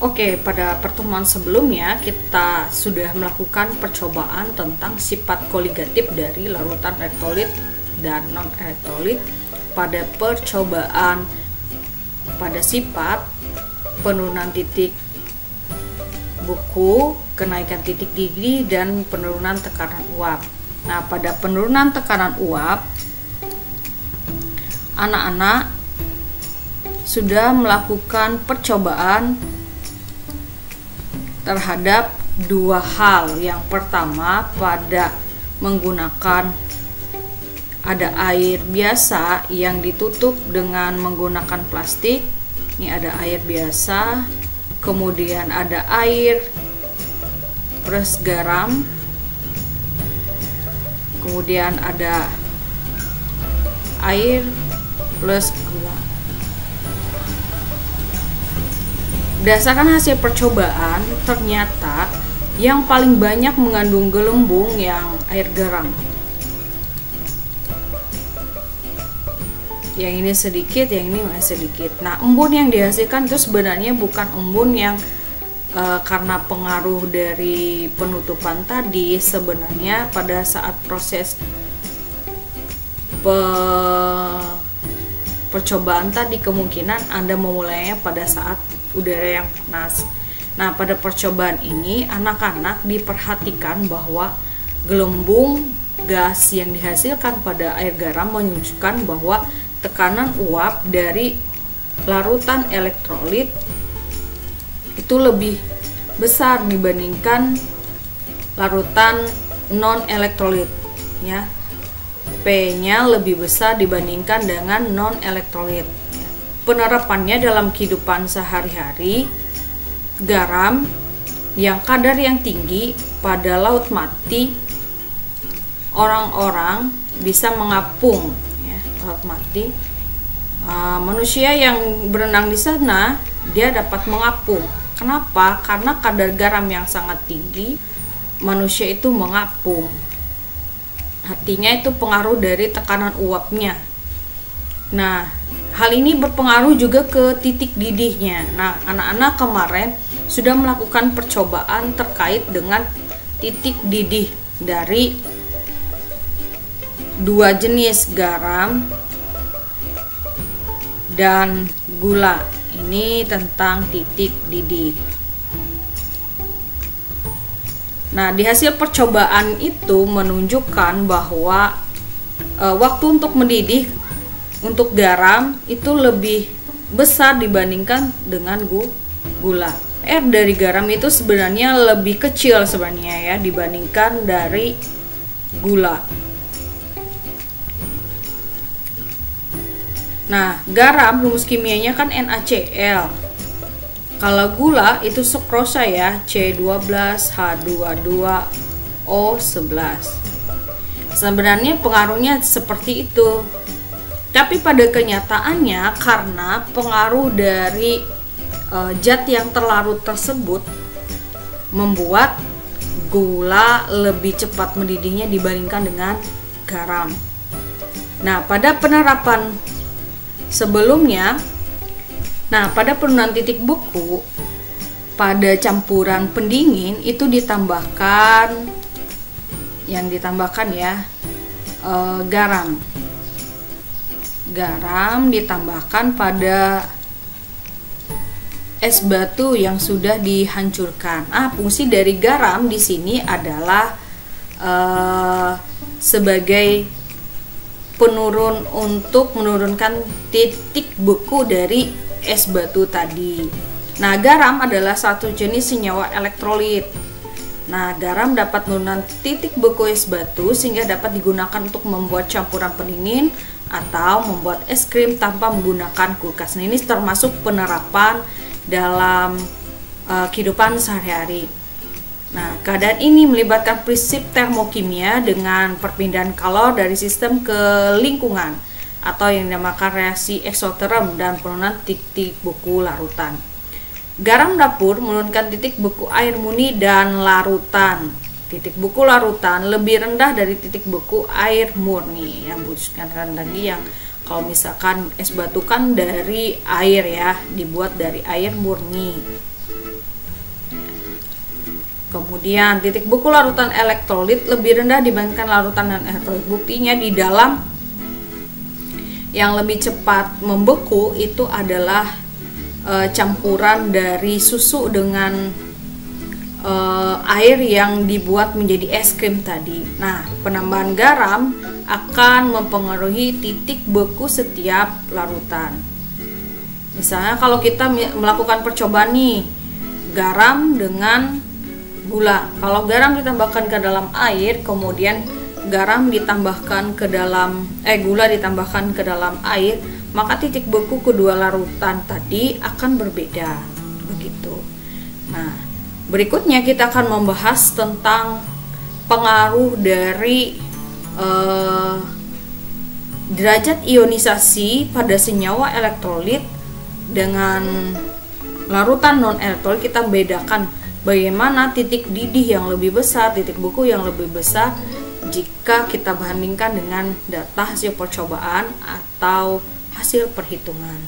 Oke, pada pertemuan sebelumnya kita sudah melakukan percobaan tentang sifat koligatif dari larutan elektrolit dan non-elektrolit. Pada percobaan pada sifat penurunan titik buku, kenaikan titik didih, dan penurunan tekanan uap. Nah, pada penurunan tekanan uap, anak-anak sudah melakukan percobaan terhadap dua hal. Yang pertama, pada menggunakan ada air biasa yang ditutup dengan menggunakan plastik. Ini ada air biasa, kemudian ada air plus garam, kemudian ada air plus gula. Berdasarkan hasil percobaan, ternyata yang paling banyak mengandung gelembung yang air garam. Yang ini sedikit, yang ini masih sedikit. Nah, embun yang dihasilkan itu sebenarnya bukan embun yang karena pengaruh dari penutupan tadi. Sebenarnya pada saat proses percobaan tadi, kemungkinan Anda memulainya pada saat udara yang panas. Nah, pada percobaan ini anak-anak diperhatikan bahwa gelembung gas yang dihasilkan pada air garam menunjukkan bahwa tekanan uap dari larutan elektrolit itu lebih besar dibandingkan larutan non elektrolit, ya. P-nya lebih besar dibandingkan dengan non elektrolit. Penerapannya dalam kehidupan sehari-hari, garam yang kadar yang tinggi pada laut mati, orang-orang bisa mengapung, ya, laut mati. Manusia yang berenang di sana, dia dapat mengapung. Kenapa? Karena kadar garam yang sangat tinggi, manusia itu mengapung. Artinya itu pengaruh dari tekanan uapnya. Nah, hal ini berpengaruh juga ke titik didihnya. Nah, anak-anak kemarin sudah melakukan percobaan terkait dengan titik didih dari dua jenis garam dan gula. Ini tentang titik didih. Nah, di hasil percobaan itu menunjukkan bahwa waktu untuk mendidih untuk garam itu lebih besar dibandingkan dengan gula. Air dari garam itu sebenarnya lebih kecil sebenarnya, ya, dibandingkan dari gula. Nah, garam rumus kimianya kan NaCl. Kalau gula itu sukrosa, ya, C12H22O11. Sebenarnya pengaruhnya seperti itu. Tapi pada kenyataannya karena pengaruh dari zat yang terlarut tersebut membuat gula lebih cepat mendidihnya dibandingkan dengan garam. Nah, pada penerapan sebelumnya, pada penurunan titik beku, pada campuran pendingin itu ditambahkan, garam. Garam ditambahkan pada es batu yang sudah dihancurkan. Fungsi dari garam di sini adalah sebagai penurun untuk menurunkan titik beku dari es batu tadi. Nah, garam adalah satu jenis senyawa elektrolit. Nah, garam dapat menurunkan titik beku es batu sehingga dapat digunakan untuk membuat campuran pendingin atau membuat es krim tanpa menggunakan kulkas. Nah, ini termasuk penerapan dalam kehidupan sehari-hari. Nah, keadaan ini melibatkan prinsip termokimia dengan perpindahan kalor dari sistem ke lingkungan atau yang dinamakan reaksi eksoterm dan penurunan titik beku larutan. Garam dapur menurunkan titik beku air murni dan larutan. Titik beku larutan lebih rendah dari titik beku air murni. Yang bukan tadi yang kalau misalkan es batu kan dari air, ya, dibuat dari air murni. Kemudian titik beku larutan elektrolit lebih rendah dibandingkan larutan non-elektrolit. Buktinya di dalam yang lebih cepat membeku itu adalah campuran dari susu dengan air yang dibuat menjadi es krim tadi. Nah, penambahan garam akan mempengaruhi titik beku setiap larutan. Misalnya kalau kita melakukan percobaan nih, garam dengan gula. Kalau garam ditambahkan ke dalam air, kemudian garam ditambahkan ke dalam gula ditambahkan ke dalam air, maka titik beku kedua larutan tadi akan berbeda. Begitu. Nah, berikutnya kita akan membahas tentang pengaruh dari derajat ionisasi pada senyawa elektrolit dengan larutan non-elektrolit. Kita bedakan bagaimana titik didih yang lebih besar, titik beku yang lebih besar jika kita bandingkan dengan data hasil percobaan atau hasil perhitungan.